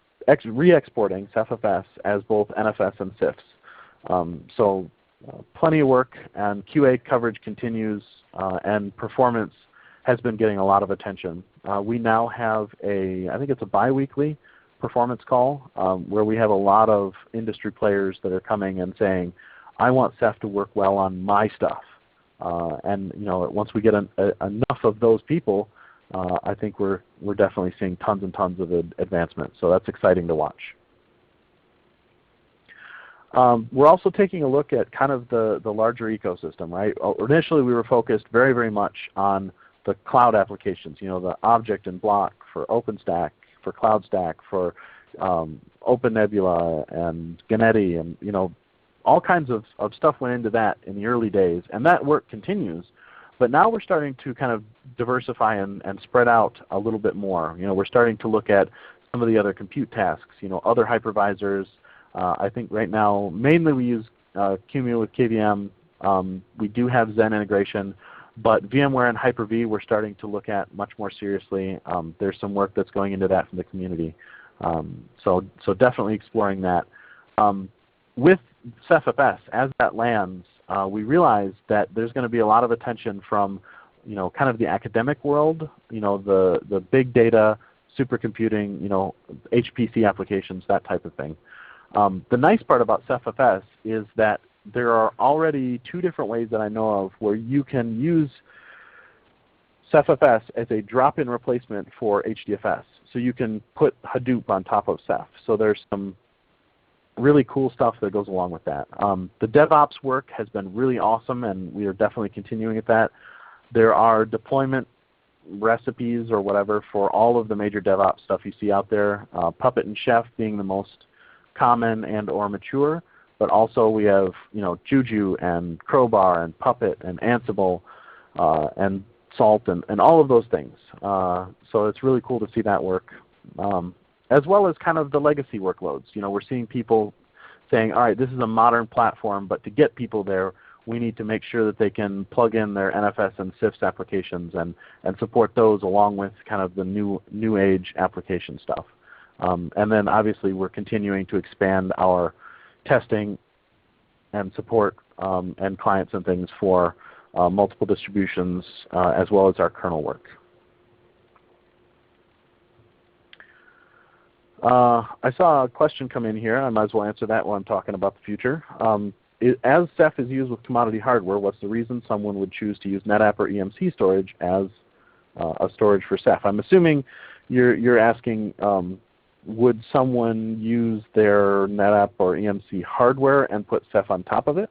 re-exporting CephFS as both NFS and CIFS. So plenty of work, and QA coverage continues, and performance has been getting a lot of attention. We now have I think it's a bi-weekly performance call where we have a lot of industry players that are coming and saying, I want Ceph to work well on my stuff. And once we get enough of those people, I think we're definitely seeing tons and tons of advancement. So that's exciting to watch. We're also taking a look at kind of the larger ecosystem, right? Initially we were focused very, very much on the cloud applications, the object and block for OpenStack, for CloudStack, for OpenNebula and Ganeti, and all kinds of stuff went into that in the early days, and that work continues. But now we're starting to kind of diversify and spread out a little bit more. We're starting to look at some of the other compute tasks, other hypervisors. I think right now mainly we use QEMU with KVM. We do have Zen integration, but VMware and Hyper-V we're starting to look at much more seriously. There's some work that's going into that from the community. So definitely exploring that. With CephFS, as that lands, we realize that there's going to be a lot of attention from kind of the academic world, the big data, supercomputing, HPC applications, that type of thing. The nice part about CephFS is that there are already 2 different ways that I know of where you can use CephFS as a drop-in replacement for HDFS. So you can put Hadoop on top of Ceph. So there's some really cool stuff that goes along with that. The DevOps work has been really awesome, and we are definitely continuing at that. There are deployment recipes or whatever for all of the major DevOps stuff you see out there, Puppet and Chef being the most common and or mature, but also we have Juju and Crowbar and Puppet and Ansible and Salt and all of those things. So it's really cool to see that work. As well as kind of the legacy workloads. We're seeing people saying, all right, this is a modern platform, but to get people there, we need to make sure that they can plug in their NFS and CephFS applications and support those along with kind of the new age application stuff. And then obviously we're continuing to expand our testing and support and clients and things for multiple distributions as well as our kernel work. I saw a question come in here. I might as well answer that while I'm talking about the future. As Ceph is used with commodity hardware, what's the reason someone would choose to use NetApp or EMC storage as a storage for Ceph? I'm assuming you're asking, would someone use their NetApp or EMC hardware and put Ceph on top of it?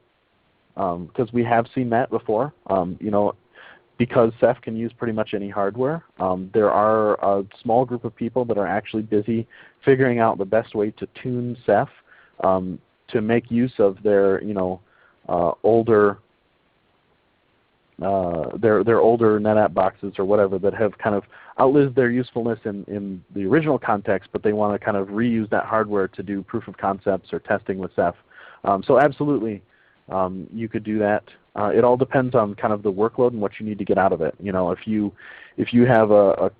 Because we have seen that before. Because Ceph can use pretty much any hardware, there are a small group of people that are actually busy figuring out the best way to tune Ceph to make use of their older older NetApp boxes or whatever that have kind of outlived their usefulness in the original context, but they want to kind of reuse that hardware to do proof of concepts or testing with Ceph. So absolutely, you could do that. It all depends on kind of the workload and what you need to get out of it. If you have a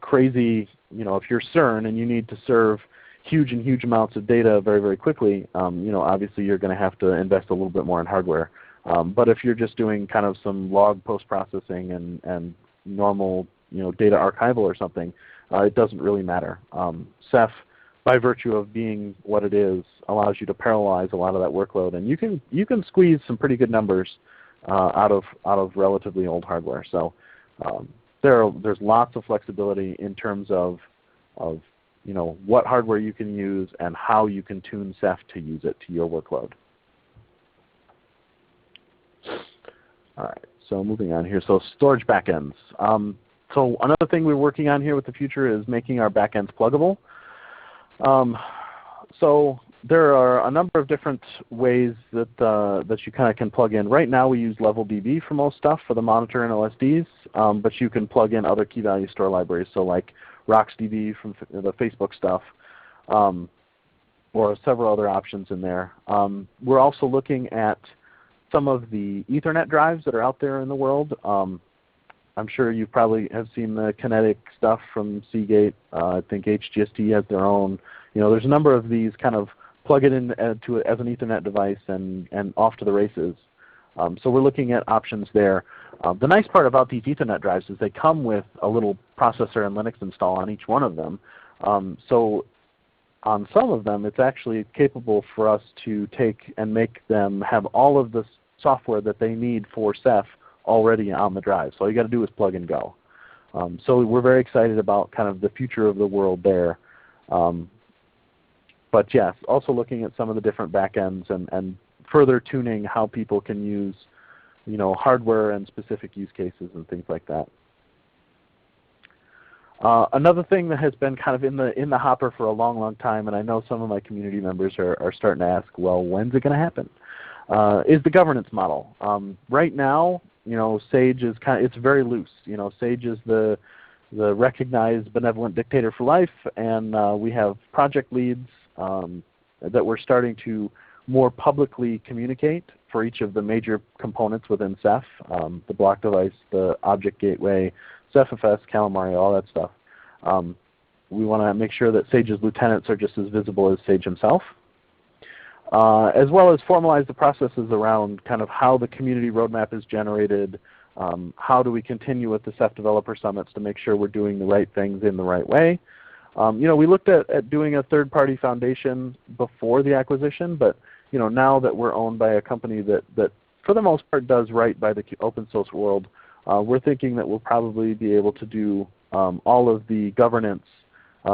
crazy, if you're CERN and you need to serve huge amounts of data very, very quickly, obviously you're going to have to invest a little bit more in hardware. But if you're just doing kind of some log post-processing and normal data archival or something, it doesn't really matter. Ceph, by virtue of being what it is, allows you to parallelize a lot of that workload, and you can squeeze some pretty good numbers out of relatively old hardware. So there's lots of flexibility in terms of what hardware you can use and how you can tune Ceph to use it to your workload. All right, so moving on here. So storage backends. So another thing we're working on here with the future is making our backends pluggable. So there are a number of different ways that you kind of can plug in. Right now we use LevelDB for most stuff for the monitor and OSDs, but you can plug in other key value store libraries, so like RocksDB from the Facebook stuff, or several other options in there. We're also looking at some of the Ethernet drives that are out there in the world. I'm sure you probably have seen the Kinetic stuff from Seagate. I think HGST has their own. There's a number of these kind of plug it in as an Ethernet device and off to the races. So we're looking at options there. The nice part about these Ethernet drives is they come with a little processor and Linux install on each one of them. So on some of them, it's actually capable for us to take and make them have all of the software that they need for Ceph already on the drive. So all you got to do is plug and go. So we're very excited about kind of the future of the world there. But yes, also looking at some of the different backends and further tuning how people can use hardware and specific use cases and things like that. Another thing that has been kind of in the hopper for a long time, and I know some of my community members are starting to ask, well, when's it going to happen? Is the governance model. Right now, Sage is it's very loose. Sage is the recognized benevolent dictator for life, and we have project leads that we're starting to more publicly communicate for each of the major components within Ceph, the block device, the object gateway, CephFS, Calamari, all that stuff. We want to make sure that Sage's lieutenants are just as visible as Sage himself, as well as formalize the processes around kind of how the community roadmap is generated, how do we continue with the Ceph Developer Summits to make sure we're doing the right things in the right way. We looked at doing a third-party foundation before the acquisition, but now that we're owned by a company that for the most part does right by the open source world, we're thinking that we'll probably be able to do all of the governance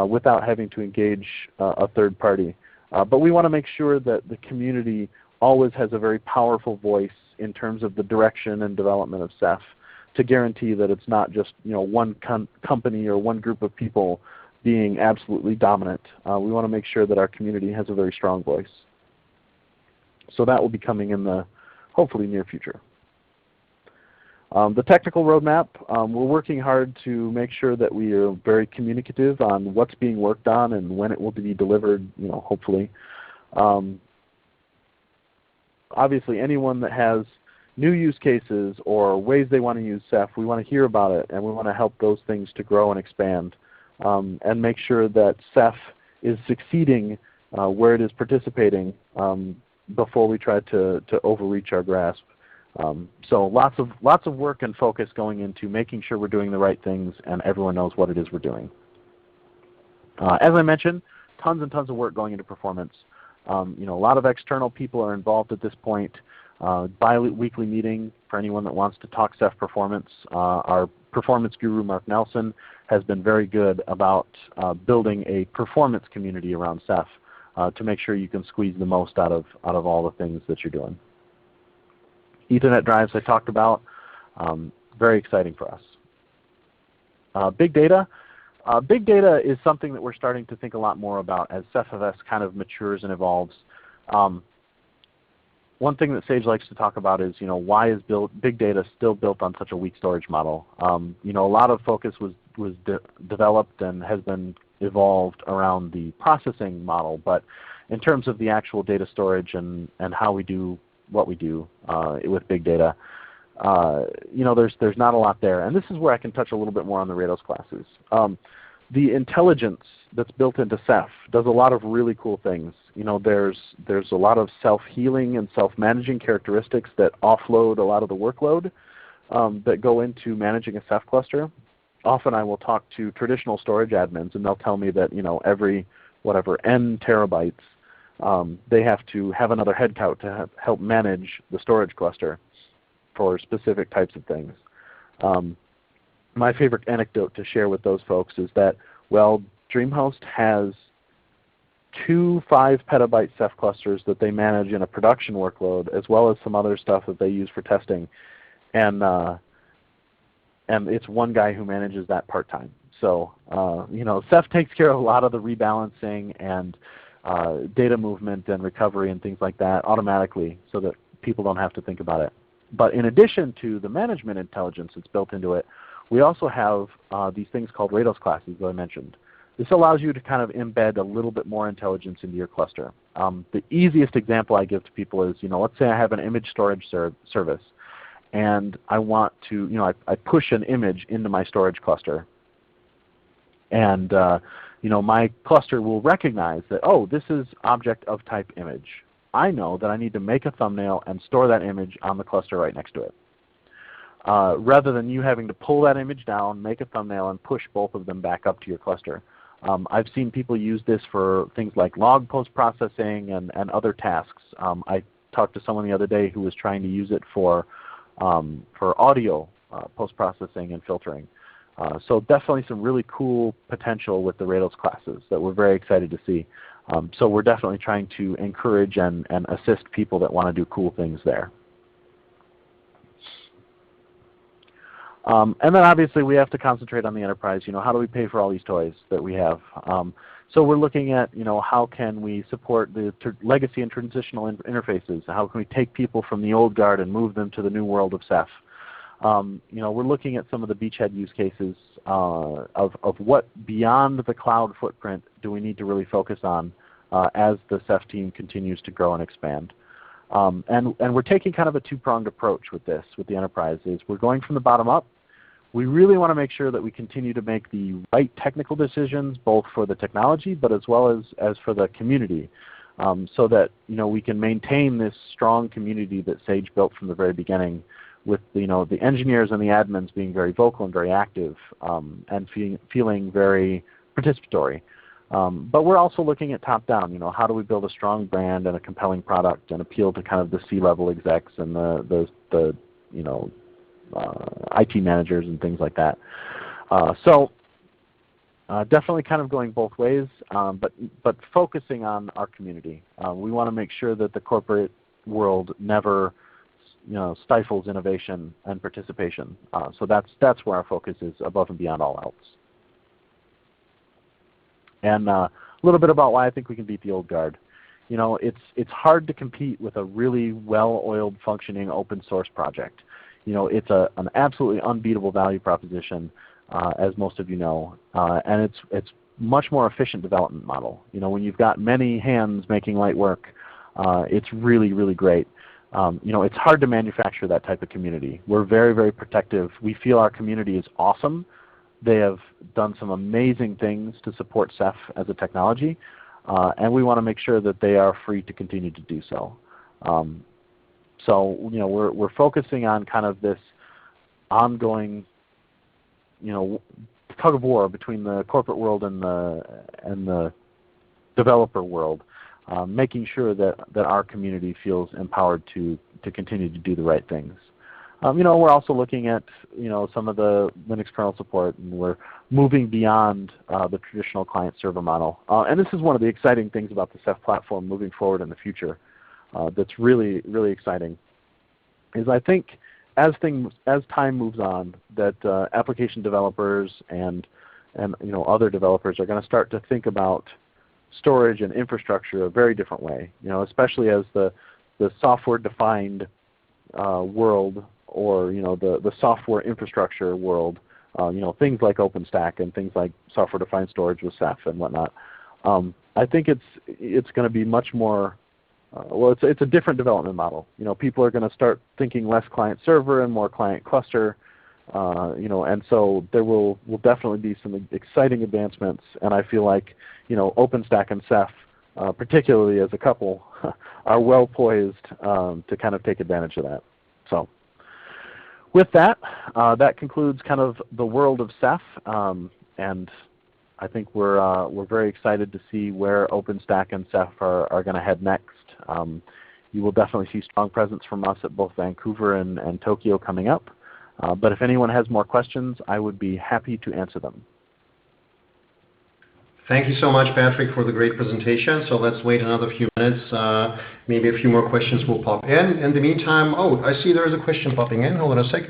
without having to engage a third party. But we want to make sure that the community always has a very powerful voice in terms of the direction and development of Ceph, to guarantee that it's not just one company or one group of people being absolutely dominant. We want to make sure that our community has a very strong voice. So that will be coming in the hopefully near future. The technical roadmap, we're working hard to make sure that we are very communicative on what's being worked on and when it will be delivered, hopefully. Obviously, anyone that has new use cases or ways they want to use Ceph, we want to hear about it, and we want to help those things to grow and expand, and make sure that Ceph is succeeding where it is participating before we try to overreach our grasp. So lots of work and focus going into making sure we're doing the right things and everyone knows what it is we're doing. As I mentioned, tons and tons of work going into performance. A lot of external people are involved at this point. Bi-weekly meeting for anyone that wants to talk Ceph performance. Our performance guru, Mark Nelson, has been very good about building a performance community around Ceph to make sure you can squeeze the most out of all the things that you're doing. Ethernet drives I talked about, very exciting for us. Big data. Big data is something that we're starting to think a lot more about as CephFS kind of matures and evolves. One thing that Sage likes to talk about is, why is big data still built on such a weak storage model? A lot of focus was developed and has been evolved around the processing model, but in terms of the actual data storage and how we do what we do with big data, there's not a lot there. And this is where I can touch a little bit more on the Rados classes. The intelligence that's built into Ceph does a lot of really cool things. There's a lot of self-healing and self-managing characteristics that offload a lot of the workload that go into managing a Ceph cluster. Often I will talk to traditional storage admins, and they'll tell me that every n terabytes, they have to have another headcount to help manage the storage cluster for specific types of things. My favorite anecdote to share with those folks is that, DreamHost has 2 5-petabyte Ceph clusters that they manage in a production workload, as well as some other stuff that they use for testing. And it's one guy who manages that part-time. So Ceph takes care of a lot of the rebalancing and data movement and recovery and things like that automatically so that people don't have to think about it. But in addition to the management intelligence that's built into it, we also have these things called Rados classes that I mentioned. This allows you to kind of embed a little bit more intelligence into your cluster. The easiest example I give to people is, let's say I have an image storage service, and I want to, I push an image into my storage cluster, and my cluster will recognize that, oh, this is object of type image. I know that I need to make a thumbnail and store that image on the cluster right next to it. Rather than you having to pull that image down, make a thumbnail, and push both of them back up to your cluster. I've seen people use this for things like log post-processing and other tasks. I talked to someone the other day who was trying to use it for audio post-processing and filtering. So definitely some really cool potential with the Rados classes that we're very excited to see. So we're definitely trying to encourage and assist people that want to do cool things there. And then obviously we have to concentrate on the enterprise. How do we pay for all these toys that we have? So we're looking at how can we support the legacy and transitional interfaces? How can we take people from the old guard and move them to the new world of Ceph? We're looking at some of the beachhead use cases of what beyond the cloud footprint do we need to really focus on as the Ceph team continues to grow and expand. And we're taking kind of a two-pronged approach with this, with the enterprise. We're going from the bottom up. We really want to make sure that we continue to make the right technical decisions, both for the technology, but as well as for the community, so that we can maintain this strong community that Sage built from the very beginning, with the engineers and the admins being very vocal and very active, and feeling very participatory. But we're also looking at top-down. How do we build a strong brand and a compelling product and appeal to kind of the C-level execs and the IT managers and things like that. So definitely kind of going both ways, but focusing on our community. We want to make sure that the corporate world never stifles innovation and participation. So that's where our focus is, above and beyond all else. And a little bit about why I think we can beat the old guard. It's hard to compete with a really well-oiled, functioning open source project. It's an absolutely unbeatable value proposition, as most of you know, and it's much more efficient development model. When you've got many hands making light work, it's really, really great. It's hard to manufacture that type of community. We're very, very protective. We feel our community is awesome. They have done some amazing things to support Ceph as a technology, and we want to make sure that they are free to continue to do so. So we're focusing on kind of this ongoing tug of war between the corporate world and the developer world, making sure that our community feels empowered to continue to do the right things. We're also looking at some of the Linux kernel support, and we're moving beyond the traditional client-server model. And this is one of the exciting things about the Ceph platform moving forward in the future. That's really, really exciting. Is I think as time moves on, that application developers and other developers are going to start to think about storage and infrastructure a very different way. Especially as the software-defined world, or the software infrastructure world, things like OpenStack and things like software-defined storage with Ceph and whatnot. I think it's going to be much more. Well, it's a different development model. People are going to start thinking less client-server and more client-cluster. And so there will definitely be some exciting advancements. And I feel like OpenStack and Ceph, particularly as a couple, are well poised to kind of take advantage of that. So with that, that concludes kind of the world of Ceph, and I think we're very excited to see where OpenStack and Ceph are going to head next. You will definitely see strong presence from us at both Vancouver and Tokyo coming up. But if anyone has more questions, I would be happy to answer them. Thank you so much, Patrick, for the great presentation. So let's wait another few minutes. Maybe a few more questions will pop in. In the meantime, I see there is a question popping in. Hold on a sec.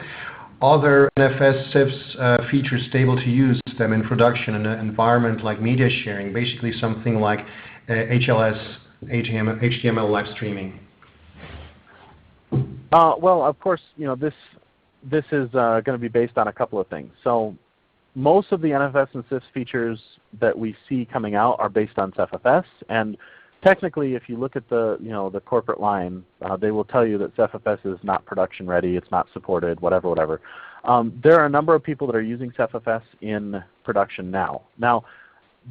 Are there NFS Ceph's features stable to use them in production in an environment like media sharing, basically something like HLS, HTML live streaming? Well, of course, this is going to be based on a couple of things. So most of the NFS and Ceph's features that we see coming out are based on CephFS, and technically, if you look at the corporate line, they will tell you that CephFS is not production ready, it's not supported, whatever. There are a number of people that are using CephFS in production now. Now,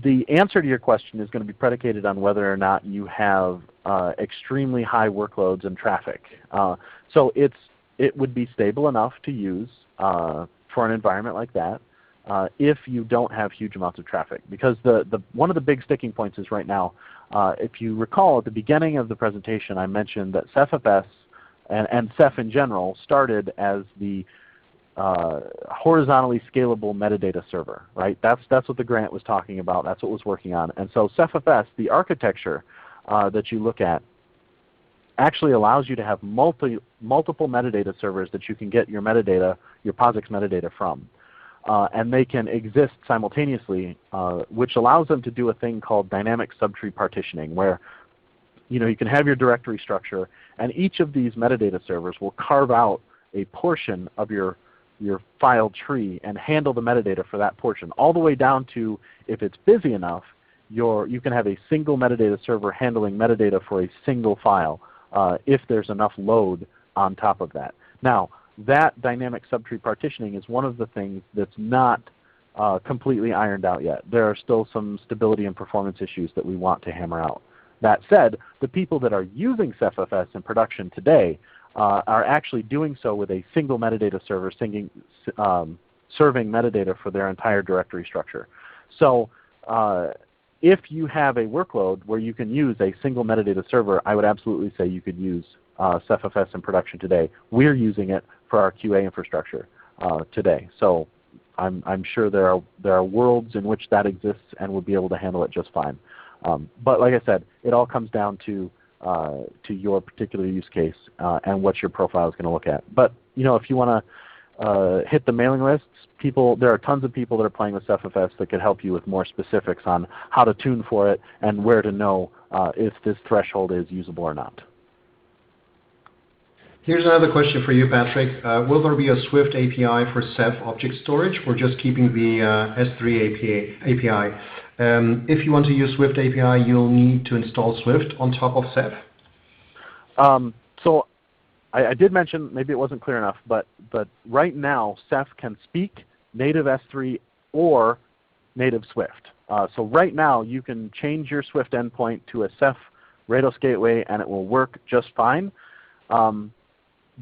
the answer to your question is going to be predicated on whether or not you have extremely high workloads and traffic. So it would be stable enough to use for an environment like that if you don't have huge amounts of traffic. Because one of the big sticking points is right now, if you recall at the beginning of the presentation, I mentioned that CephFS and Ceph in general started as the horizontally scalable metadata server, right? That's what the grant was talking about. That's what was working on. And so CephFS, the architecture that you look at, actually allows you to have multiple metadata servers that you can get your metadata, your POSIX metadata from. And they can exist simultaneously, which allows them to do a thing called dynamic subtree partitioning, where you can have your directory structure, and each of these metadata servers will carve out a portion of your file tree and handle the metadata for that portion, all the way down to, if it's busy enough, you can have a single metadata server handling metadata for a single file if there's enough load on top of that. Now, that dynamic subtree partitioning is one of the things that's not completely ironed out yet. There are still some stability and performance issues that we want to hammer out. That said, the people that are using CephFS in production today are actually doing so with a single metadata server serving metadata for their entire directory structure. So if you have a workload where you can use a single metadata server, I would absolutely say you could use CephFS in production today. We're using it for our QA infrastructure today. So I'm sure there are worlds in which that exists and would be able to handle it just fine. But like I said, it all comes down to your particular use case and what your profile is going to look at. But if you want to hit the mailing lists, there are tons of people that are playing with CephFS that could help you with more specifics on how to tune for it and where to know if this threshold is usable or not. Here's another question for you, Patrick. Will there be a Swift API for Ceph object storage, or just keeping the S3 API? If you want to use Swift API, you'll need to install Swift on top of Ceph. So I did mention, maybe it wasn't clear enough, but right now Ceph can speak native S3 or native Swift. So right now you can change your Swift endpoint to a Ceph Rados gateway and it will work just fine.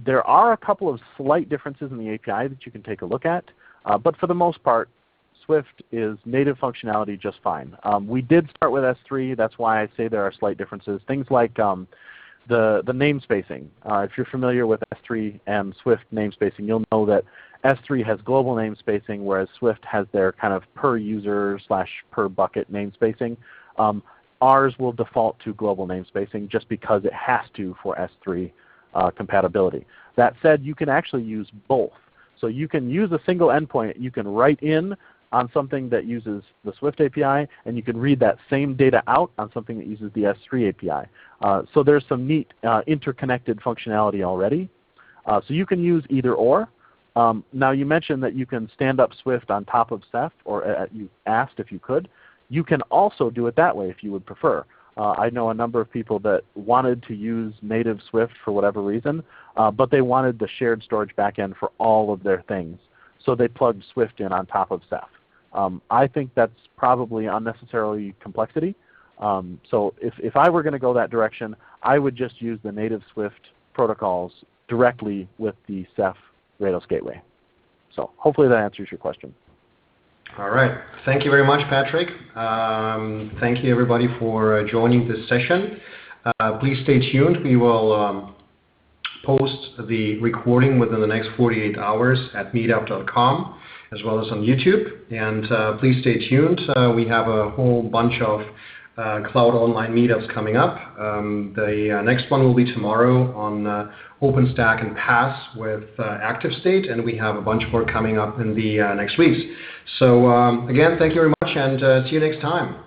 There are a couple of slight differences in the API that you can take a look at, but for the most part, Swift is native functionality just fine. We did start with S3. That's why I say there are slight differences. Things like the namespacing. If you're familiar with S3 and Swift namespacing, you'll know that S3 has global namespacing, whereas Swift has their kind of per user / per bucket namespacing. Ours will default to global namespacing just because it has to for S3 compatibility. That said, you can actually use both. So you can use a single endpoint. You can write in on something that uses the Swift API, and you can read that same data out on something that uses the S3 API. So there's some neat interconnected functionality already. So you can use either or. Now you mentioned that you can stand up Swift on top of Ceph, or you asked if you could. You can also do it that way if you would prefer. I know a number of people that wanted to use native Swift for whatever reason, but they wanted the shared storage backend for all of their things. So they plugged Swift in on top of Ceph. I think that's probably unnecessarily complexity. So if I were going to go that direction, I would just use the native Swift protocols directly with the Ceph Rados gateway. So hopefully that answers your question. All right. Thank you very much, Patrick. Thank you, everybody, for joining this session. Please stay tuned. We will post the recording within the next 48 hours at meetup.com, as well as on YouTube. And please stay tuned. We have a whole bunch of cloud online meetups coming up. The next one will be tomorrow on OpenStack and PaaS with ActiveState, and we have a bunch more coming up in the next weeks. So again, thank you very much, and see you next time.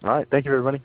All right. Thank you, everybody.